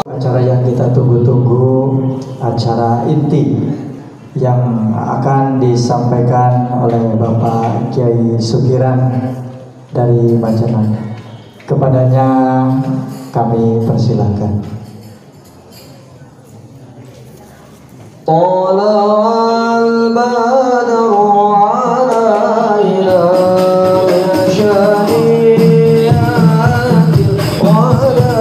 Acara yang kita tunggu-tunggu, acara inti yang akan disampaikan oleh Bapak Kiai Sugiran dari Majenang. Kepadanya kami persilahkan. Tala'al badru alaina syari'atil wala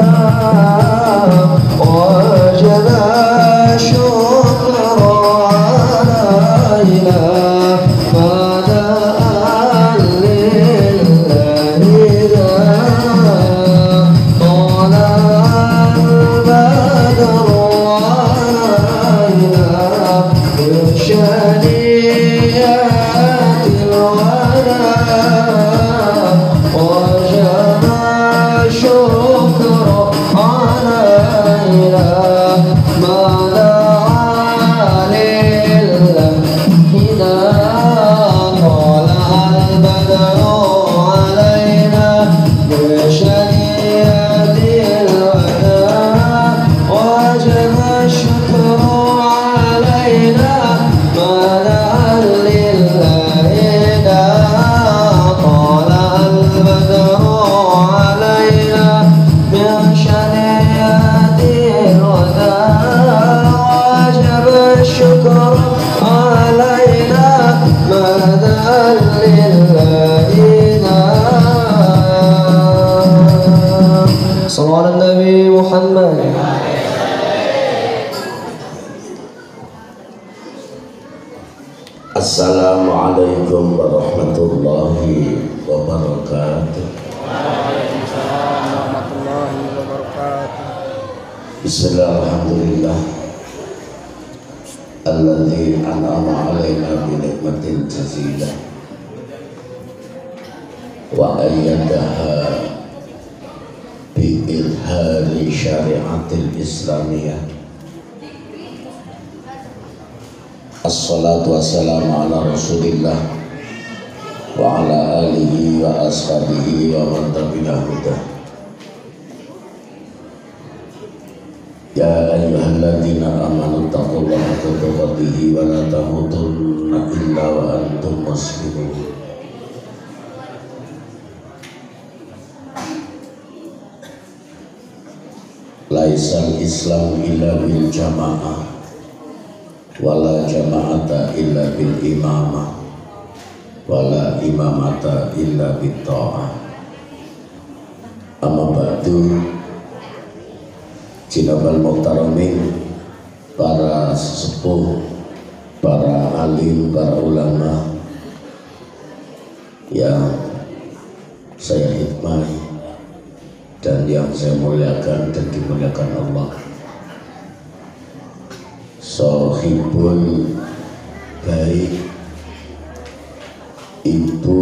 wajaba syukra alaina mada'an lillahi tala'al badru Sallallahu Nabi Muhammad. Assalamualaikum warahmatullahi wabarakatuh. Waalaikumsalam warahmatullahi wabarakatuh. Bismillahirrahmanirrahim. Alladzi an'ama 'alaina bi nikmatin jazilah wa ayyadaha bi ilhari syariatil islamiyah. Assalatu wassalamu ala rasulillah wa ala alihi wa ashabihi wa man tabi'ahu huda. Ya ayyuhalladzina amanu taqullaha haqqa tuqatih wa la tamutunna illa wa antum muslimun. Laisal Islam illa bil jamaah wala jama'ata illa bil imamah wala imamata illa bit ta'ah. Amma ba'du, jinabal muhtaramin, para sesepuh, para alim, para ulama yang saya hikmati dan yang saya muliakan dan dimuliakan Allah. Sohibul baik, Ibu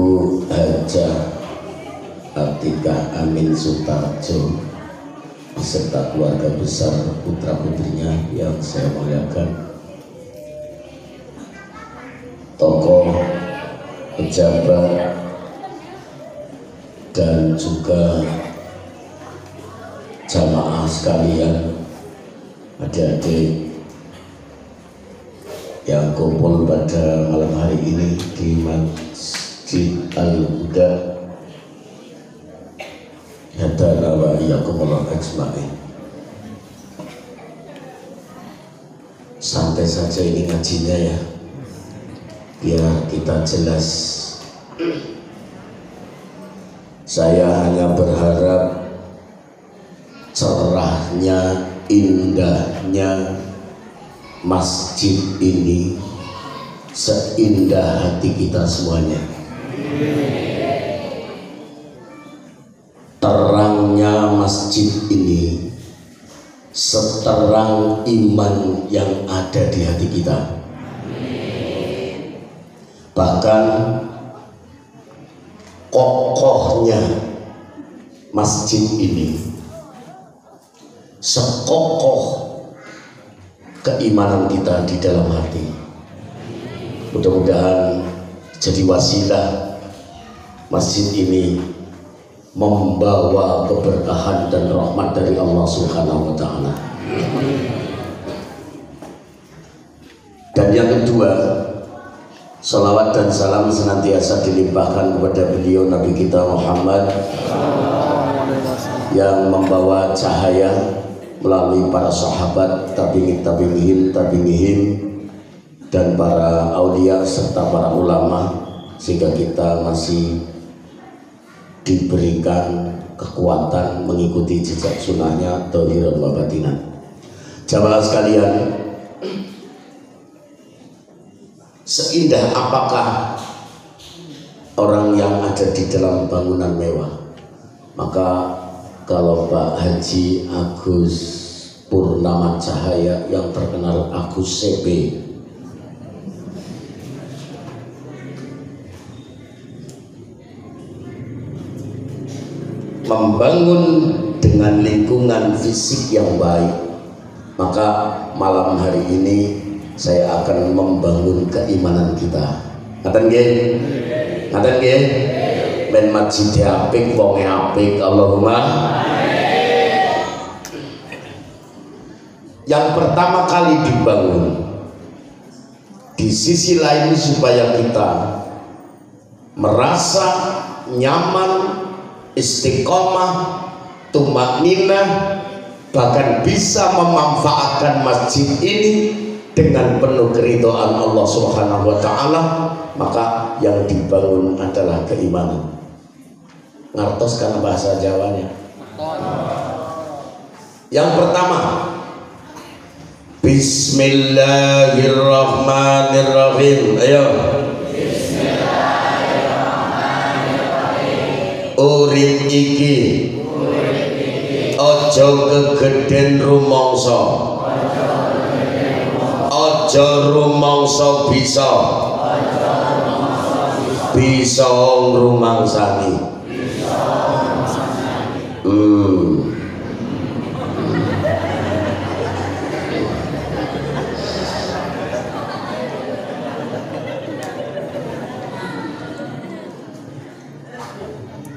Hajah Atikah Amin Sutarjo beserta keluarga besar putra putrinya yang saya muliakan, tokoh, pejabat, dan juga jamaah sekalian, adik-adik yang kumpul pada malam hari ini di Masjid Al-Huda. Hadana wa iyyakumullah ajma'in. Santai saja ini ngajinya ya, biar kita jelas. Saya hanya berharap cerahnya, indahnya masjid ini seindah hati kita semuanya. Terangnya masjid ini seterang iman yang ada di hati kita. Bahkan kokohnya masjid ini sekokoh keimanan kita di dalam hati. Mudah-mudahan jadi wasilah masjid ini membawa keberkahan dan rahmat dari Allah Subhanahu wa taala. Dan yang kedua, salawat dan salam senantiasa dilimpahkan kepada beliau Nabi kita Muhammad yang membawa cahaya melalui para sahabat, tabi'in, dan para aulia serta para ulama, sehingga kita masih diberikan kekuatan mengikuti jejak sunnahnya dhahiran wa batinan. Jamaah sekalian, seindah apakah orang yang ada di dalam bangunan mewah? Maka kalau Pak Haji Agus Purnama Cahaya yang terkenal Agus CP membangun dengan lingkungan fisik yang baik, maka malam hari ini saya akan membangun keimanan kita. Ngaten nggih? Ngaten nggih? Men masjid apik, wonge apik, Allahumma. Yang pertama kali dibangun di sisi lain supaya kita merasa nyaman, istiqomah, tumakninah, bahkan bisa memanfaatkan masjid ini dengan penuh keridhaan Allah Subhanahu wa taala, maka yang dibangun adalah keimanan. Ngartos karena bahasa Jawanya. Yang pertama, Bismillahirrahmanirrahim. Ayo. Urip iki aja kegeden rumangsa, aja rumangsa bisa ngrumangsani.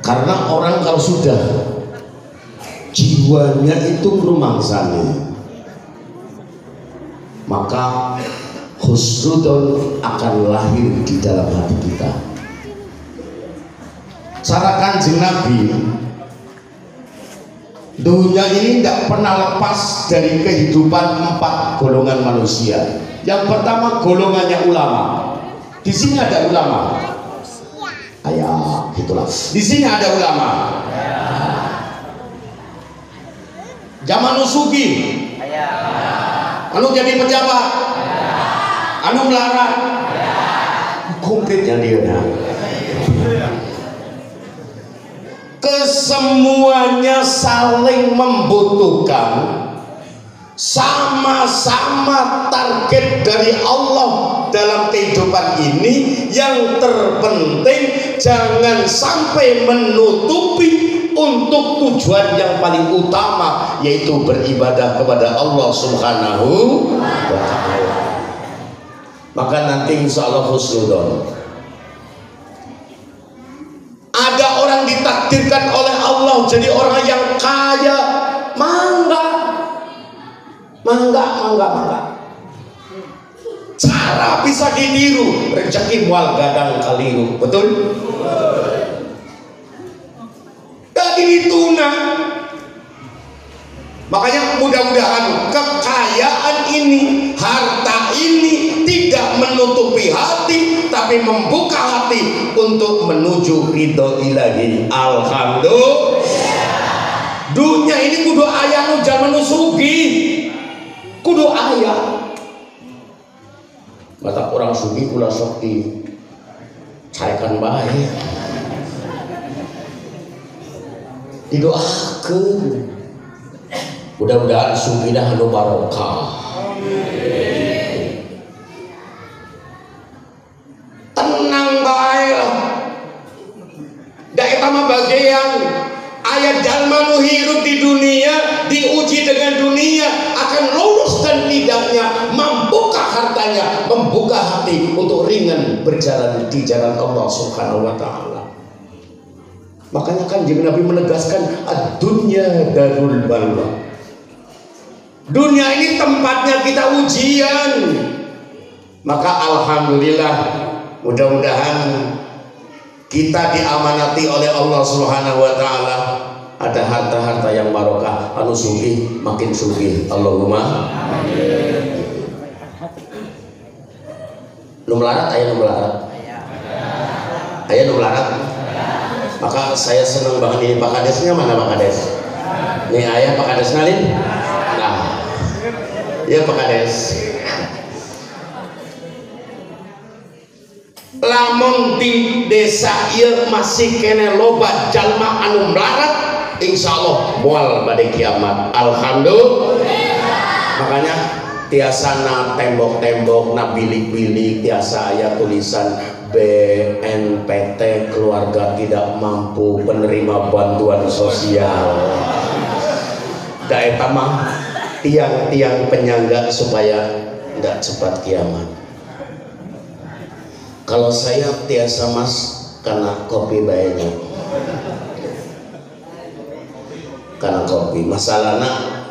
Karena orang kalau sudah jiwanya itu ngrumangsani, maka husnudon akan lahir di dalam hati kita. Cara Kanjeng Nabi, dunia ini tidak pernah lepas dari kehidupan 4 golongan manusia. Yang pertama golongannya ulama. Di sini ada ulama. Ayah, gitulah. Di sini ada ulama. Zaman Nusugi, anu jadi pejabat, anu melarat, konkretnya dia. Kesemuanya saling membutuhkan, sama-sama target dari Allah dalam kehidupan ini. Yang terpenting jangan sampai menutupi untuk tujuan yang paling utama, yaitu beribadah kepada Allah Subhanahu wa ta'ala. Maka nanti insya Allah husnudon. Ada orang ditakdirkan oleh Allah jadi orang yang kaya, mangga. Cara bisa ditiru, rezeki mual gadang kaliru, betul? Gak dituna. Makanya mudah-mudahan kekayaan ini, harta ini tidak menutupi hati, tapi membuka hati untuk menuju ridho ilahi. Alhamdulillah. Dunia ini kudu ayah nu zaman sugi, kudu ayah. Mata orang sugi kula sok di carekan baik, didoakeun. Mudah-mudahan sugina anu barokah. Tenang bae lah. Da eta mah bagian aya jalma nu hirup di dunia, diuji dengan dunia, akan lulus dan tidaknya, membuka hartanya, membuka hati untuk ringan berjalan di jalan Allah Subhanahu wa Ta'ala. Makanya Kanjeng Nabi menegaskan, ad-dunya darul balwa. Dunia ini tempatnya kita ujian. Maka alhamdulillah, mudah-mudahan kita diamanati oleh Allah Subhanahu wa Ta'ala. Ada harta-harta yang barokah, anu sugih makin sugih. Allahumma amin. Nu melarat aya nu melarat. Aya nu melarat. Maka saya senang banget ini Pak Kadesnya, mana Pak Kades? Nih aya Pak Kades nalin. Nah. Ya Pak Kades. Lamun di desa ieu masih kene loba jalma anu melarat, insyaallah moal bade kiamat. Alhamdulillah. Makanya tiasana tembok-tembok na bilik-bilik tiasa aya tulisan BNPT, keluarga tidak mampu penerima bantuan sosial. Da eta mah tiang-tiang penyangga supaya tidak cepat kiamat. Kalau saya tiasa mas karena kopi bayarnya, karena kopi masalahnya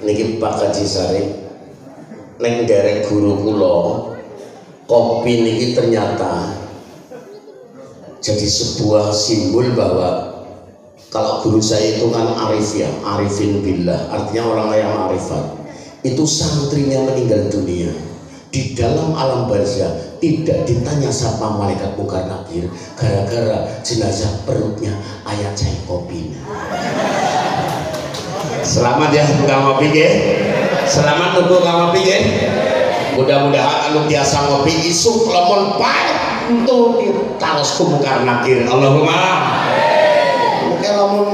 niki Pak Kaji Sari neng derek guru kulo kopi niki ternyata jadi sebuah simbol bahwa kalau guru saya itu kan arif ya, arifin billah, artinya orang yang arifat. Itu santrinya meninggal dunia di dalam alam barzah, tidak ditanya siapa malaikat mungkar nakir gara-gara jenazah perutnya ayat cai kopi. Selamat ya tukang kopi ya, selamat tukang kopi ya. Mudah-mudahan anu biasa ngopi isuk lemon pahit untuk ditaros ku mungkar nakir. Allahumma mungkin lemon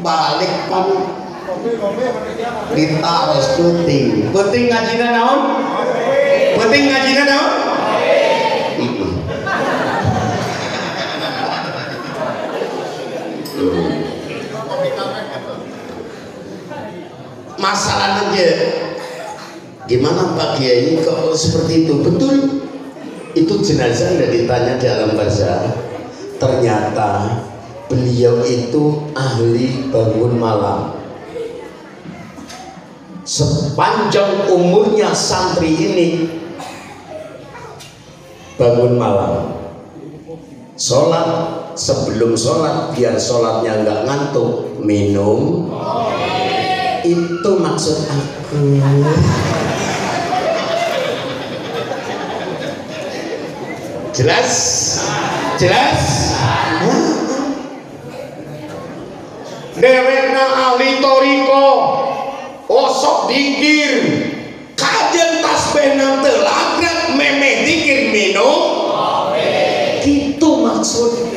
balik pan ditaros puting ngajina naon? Penting ngajina naon? Masalahnya dia gimana Pak Kiai kok seperti itu? Betul, itu jenazah udah ditanya di alam barzah. Ternyata beliau itu ahli bangun malam. Sepanjang umurnya santri ini bangun malam, sholat, sebelum sholat biar sholatnya nggak ngantuk minum. Itu maksud aku. Jelas? Jelas? Dewekna ahli toriko, osok dikir, kajen tasbih nang telagrak memeh dikir minum. Gitu maksudnya.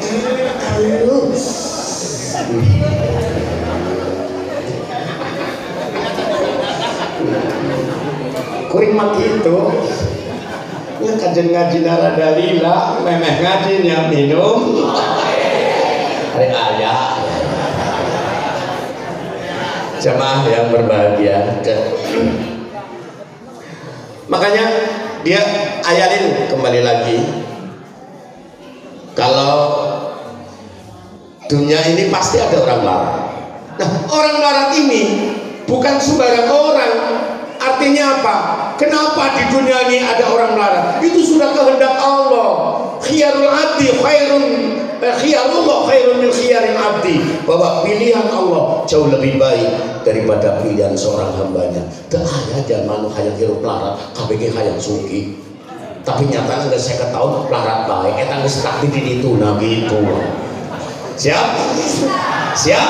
Kuring mati itu ya kajen ngaji nara dalila memeh ngajinya minum hari ayah. Jamaah yang berbahagia, makanya dia ayatin kembali lagi kalau dunia ini pasti ada orang larat. Nah, orang larat ini bukan sembarang orang. Artinya apa? Kenapa di dunia ini ada orang melarat? Itu sudah kehendak Allah. Khiyarul abdi khairun, khiyarullah khairun min khiyaril abdi. Bahwa pilihan Allah jauh lebih baik daripada pilihan seorang hambanya. Dah aja manu hayang hirup melarat, KBG hayang suki. Tapi nyatanya nggak saya ketahui melarat baik. Eta geus takdir di itu gitu. Siap? Siap?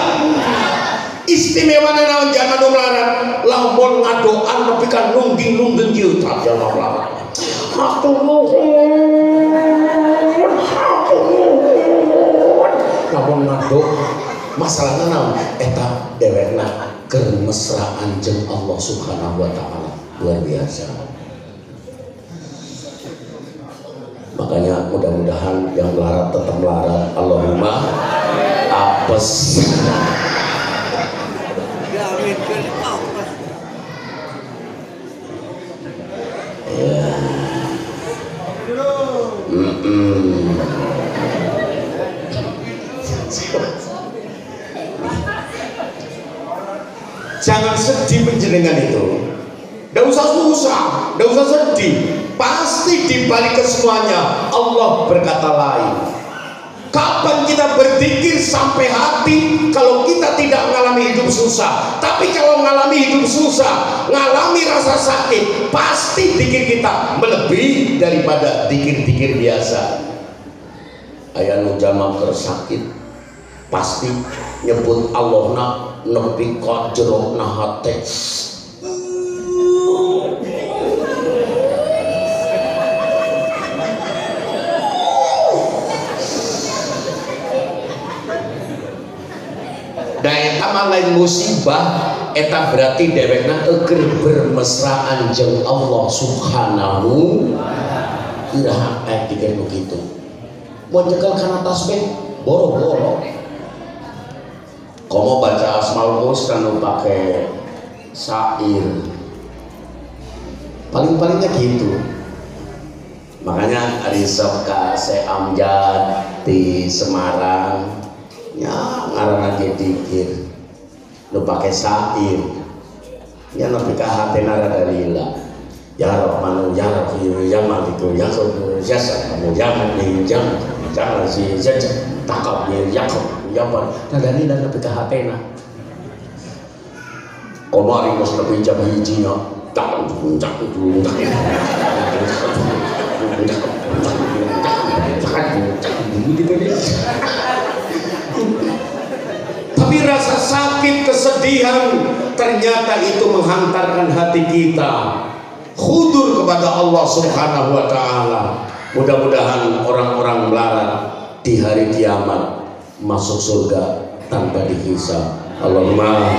Istimewa naon zaman melarat, lamun ngadoan nepi ka nungging-nungging ieu tak jalma melarat. Hatur nuhun. Lamun ngado masalahna naon? Eta dewekna keur mesraan jeung Allah Subhanahu wa Ta'ala. Luar biasa. Makanya mudah-mudahan yang melarat tetap melarat. Allahumma apes. dengan itu. Tidak usah susah, tidak usah sedih. Pasti dibalik ke semuanya Allah berkata lain. Kapan kita berzikir sampai hati kalau kita tidak mengalami hidup susah? Tapi kalau mengalami hidup susah, mengalami rasa sakit, pasti zikir kita melebihi daripada zikir-zikir biasa. Ayah nu jamak tersakit, pasti nyebut Allah nepi ka jerona hate. Da eta mah lain musibah, eta berarti dewekna eukeur bermesraan jeung Allah Subhanahu iraha aya dikeun begitu. Mun nyekel kana tasbih boro-boro. Komo baca Asmaul Husna nu pake syair. Paling-palingnya gitu. Makanya ari sok ka Se Amjad di Semarang ya ngaranna ge dikir nu pake syair ya nepi ka hatena rada lila. Ya Rahmanu ya Rahim ya Maliku ya Qudus ya Salam ya Mu'min ya jangan si takab ya ya apa tadani dan nepi ka hatena komari mos nepi jam hijina tak puncak dulu tapi rasa sakit, kesedihan ternyata itu menghantarkan hati kita khudur kepada Allah Subhanahu wa ta'ala. Mudah-mudahan orang-orang melarat di hari kiamat masuk surga tanpa dihisab. Allahumma.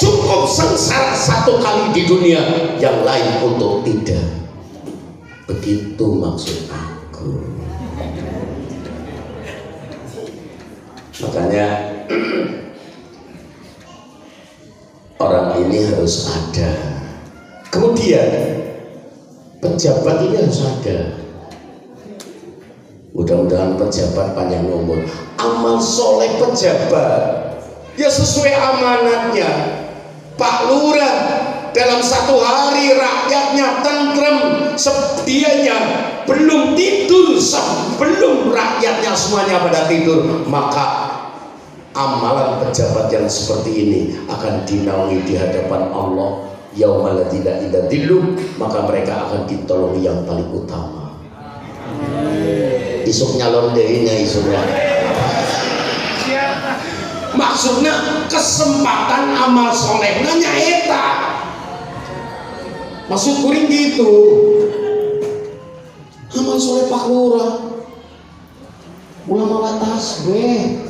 Cukup sengsara satu kali di dunia, yang lain untuk tidak. Begitu maksud aku. Makanya orang ini harus ada. Kemudian pejabat ini harus ada. Mudah-mudahan pejabat panjang umur. Amal soleh pejabat ya sesuai amanatnya. Pak Lurah dalam satu hari rakyatnya tentrem, sedianya belum tidur sebelum rakyatnya semuanya pada tidur, maka amalan pejabat yang seperti ini akan dinaungi di hadapan Allah yaumal la illa dhilluh, maka mereka akan ditolong yang paling utama. Isuk nyalon dehnya isuknya. Maksudnya kesempatan amal solehnya nyaeta. Maksud kuring gitu. Amal soleh Pak Lurah ulama tasbih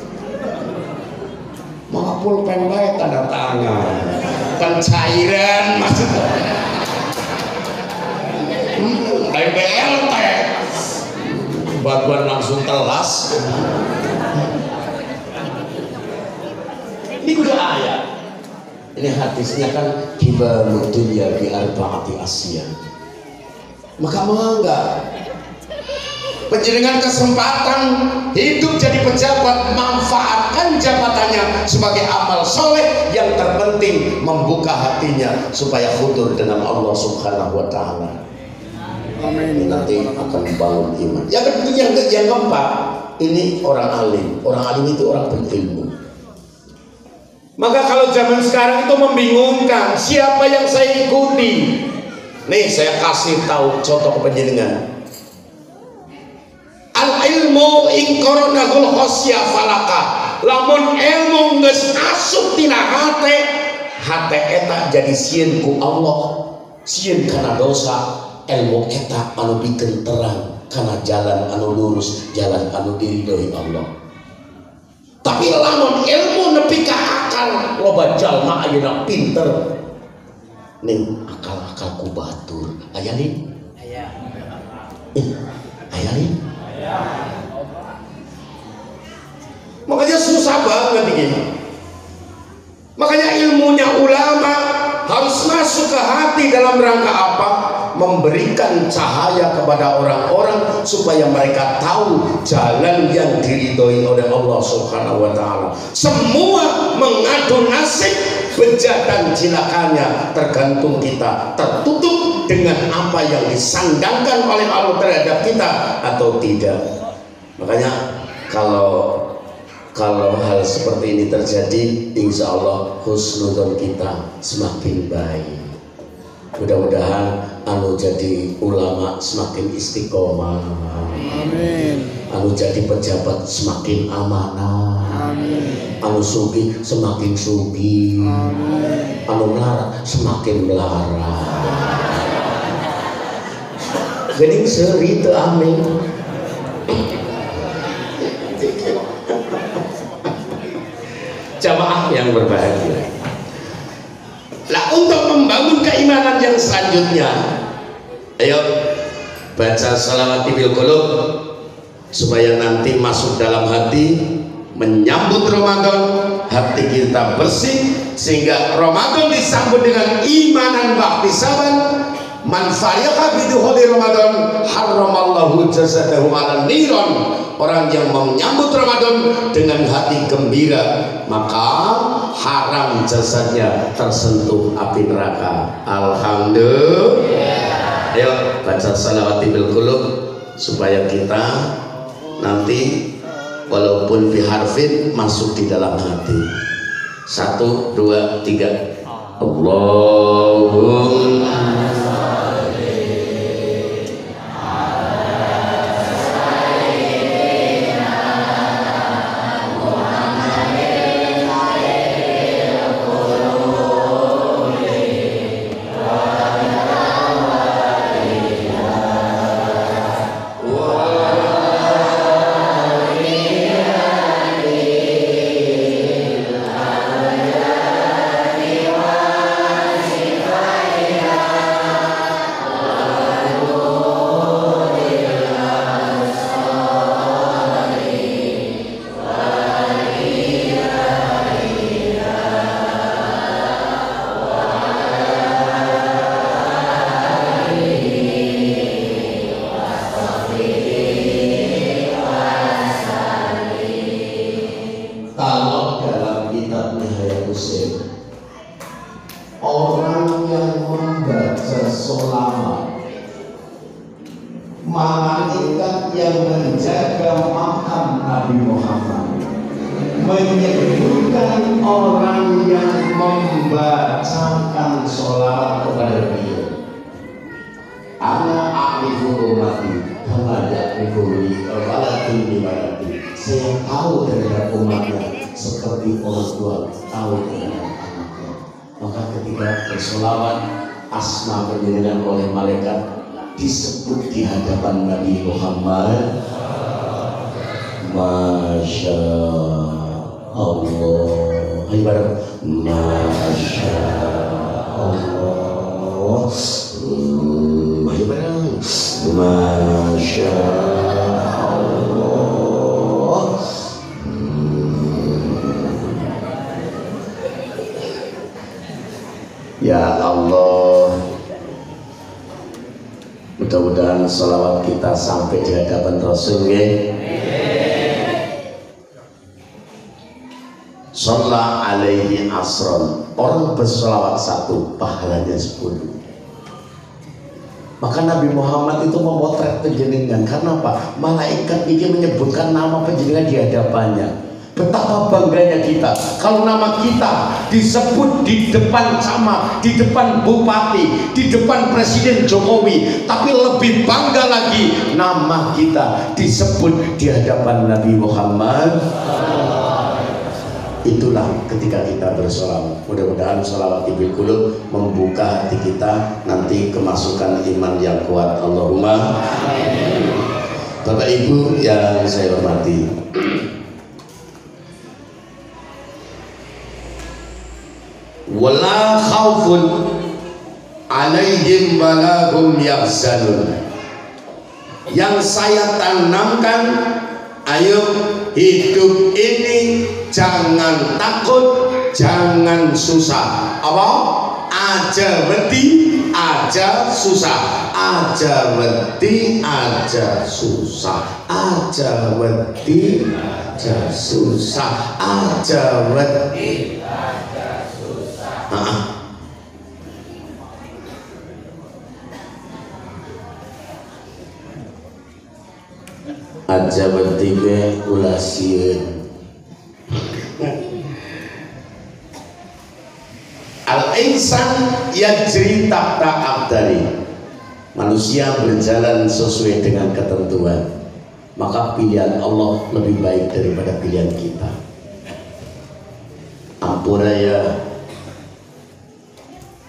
maka pulpen bae tanda tangan kan cairan maksudnya dari BLT bagian langsung telas. Ini udah ayat. Ini hadisnya kan kiba mudulia bi arbaati asya. Maka mangga penjenengan kesempatan hidup jadi pejabat, manfaatkan jabatannya sebagai amal soleh. Yang terpenting membuka hatinya supaya khudur dengan Allah Subhanahu wa ta'ala. Amin. Nanti akan membangun iman. Yang keempat, ini orang alim. Orang alim itu orang berilmu. Maka kalau zaman sekarang itu membingungkan, siapa yang saya ikuti? Nih saya kasih tahu contoh penjenengan. Al ilmu in koronahul khosya falaka. Lamun ilmu geus asup tina hate eta jadi sieun ku Allah, sieun kana dosa. Ilmu eta anu pikeun terang kana jalan anu lurus, jalan anu diridhoi Allah. Tapi lamun ilmu nepi ka akal, loba jalma ayeuna pinter ning akal-akal ku batur. Aya nih? Aya. Aya nih? Aya. Makanya susah banget ini. Makanya ilmunya ulama harus masuk ke hati dalam rangka apa? Memberikan cahaya kepada orang-orang supaya mereka tahu jalan yang diridhoi oleh Allah Subhanahu wa ta'ala. Semua mengadu nasib bejat dan cilakanya tergantung kita tertutup dengan apa yang disandangkan oleh Allah terhadap kita atau tidak. Makanya kalau hal seperti ini terjadi, insya Allah husnuzon kita semakin baik. Mudah-mudahan anu jadi ulama semakin istiqomah. Amin. Anu jadi pejabat semakin amanah. Amin. Anu sugi semakin sugi. Amin. Anu melarat semakin melarat. Geuning seuri teu amin. Jamaah yang berbahagia. Lah untuk membangun keimanan yang selanjutnya, ayo baca shalawat bil qulub supaya nanti masuk dalam hati, menyambut Ramadan, hati kita bersih sehingga Ramadan disambut dengan imanan wahtisaban. Man faryaqa bi dukhuli Ramadan haramallahu jasadahu 'alan niran. Orang yang menyambut Ramadan dengan hati gembira, maka haram jasadnya tersentuh api neraka. Alhamdulillah. Ayo baca shalawat bil qulub supaya kita nanti walaupun biharfin masuk di dalam hati. 1, 2, 3. Allahumma malaikat yang menjaga makam Nabi Muhammad menyebutkan orang yang membacakan sholawat kepada beliau. Ana a'rifu ummati kama ya'rifu waladun li waladi. Saya tahu terhadap umatnya seperti orang tua tahu terhadap anaknya. Maka ketika bersolawat asma penjenengan oleh malaikat disebut di hadapan Nabi Muhammad. Masya Allah. Ayo bareng. Masya Allah. Ayo bareng. Masya Allah. Ya Allah, mudah-mudahan salawat kita sampai di hadapan Rasul ya. Shalla alaihi asron. Orang bersolawat 1 pahalanya 10. Maka Nabi Muhammad itu memotret penjenengan. Karena apa? Malaikat ini menyebutkan nama penjenengan di hadapannya. Betapa bangganya kita kalau nama kita disebut di depan camat, di depan bupati, di depan Presiden Jokowi. Tapi lebih bangga lagi nama kita disebut di hadapan Nabi Muhammad. Itulah ketika kita bersolawat. Mudah-mudahan sholawat bil qulub membuka hati kita nanti kemasukan iman yang kuat. Allahumma amin. Bapak Ibu yang saya hormati, wala khaufun alaihim wala hum yahzanun. Yang saya tanamkan, ayo hidup ini jangan takut, jangan susah. Apa? Aja wedi, aja susah. Aja wedi, aja susah. Aja wedi, aja susah. Aja wedi, aja susah. aja bertiga ulah sieun. Al-insan yajri tahta aqdari. Manusia berjalan sesuai dengan ketentuan. Maka pilihan Allah lebih baik daripada pilihan kita. Ampura ya,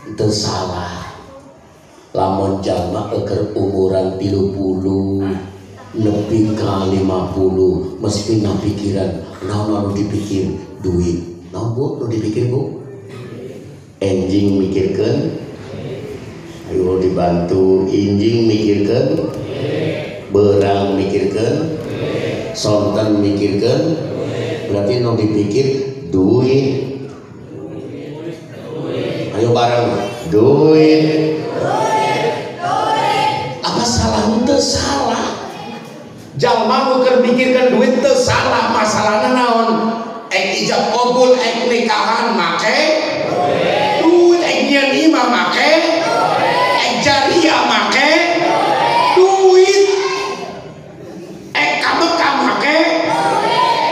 itu salah. Lamun jalma eker umuran 30 lebih ke 50 mesti na pikiran naon dipikir duit. Naon bu, nu dipikir bu? Enjing mikirkan, ayo dibantu. Injing mikirkan, berang mikirkan, sonten mikirkan. Berarti nu dipikir duit. Ayo bareng, duit. Apa salah? Itu salah. Jalma nu keur mikirkan duit teu salah. Masalahna naon? Ijab qabul nikahan make duit, nyian imam make jariah make duit, kamekam make.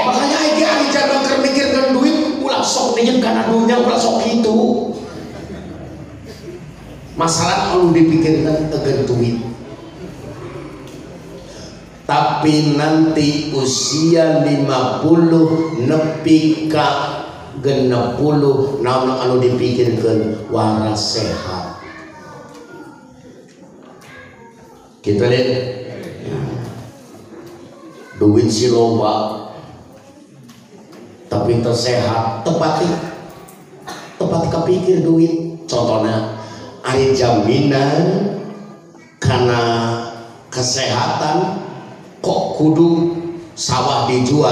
Makanya ari jalma keur mikirkan duit ulah sok nyeun kana dunya, ulah sok kitu. Masalah anu dipikirkan teu duit. Tapi nanti usia 50 nepi ka 60 naon anu dipikirkeun waras sehat. Kita lihat duit si loba tapi tersehat tepat kepikir duit. Contohnya ari jaminan karena kesehatan kok kudu sawah dijual.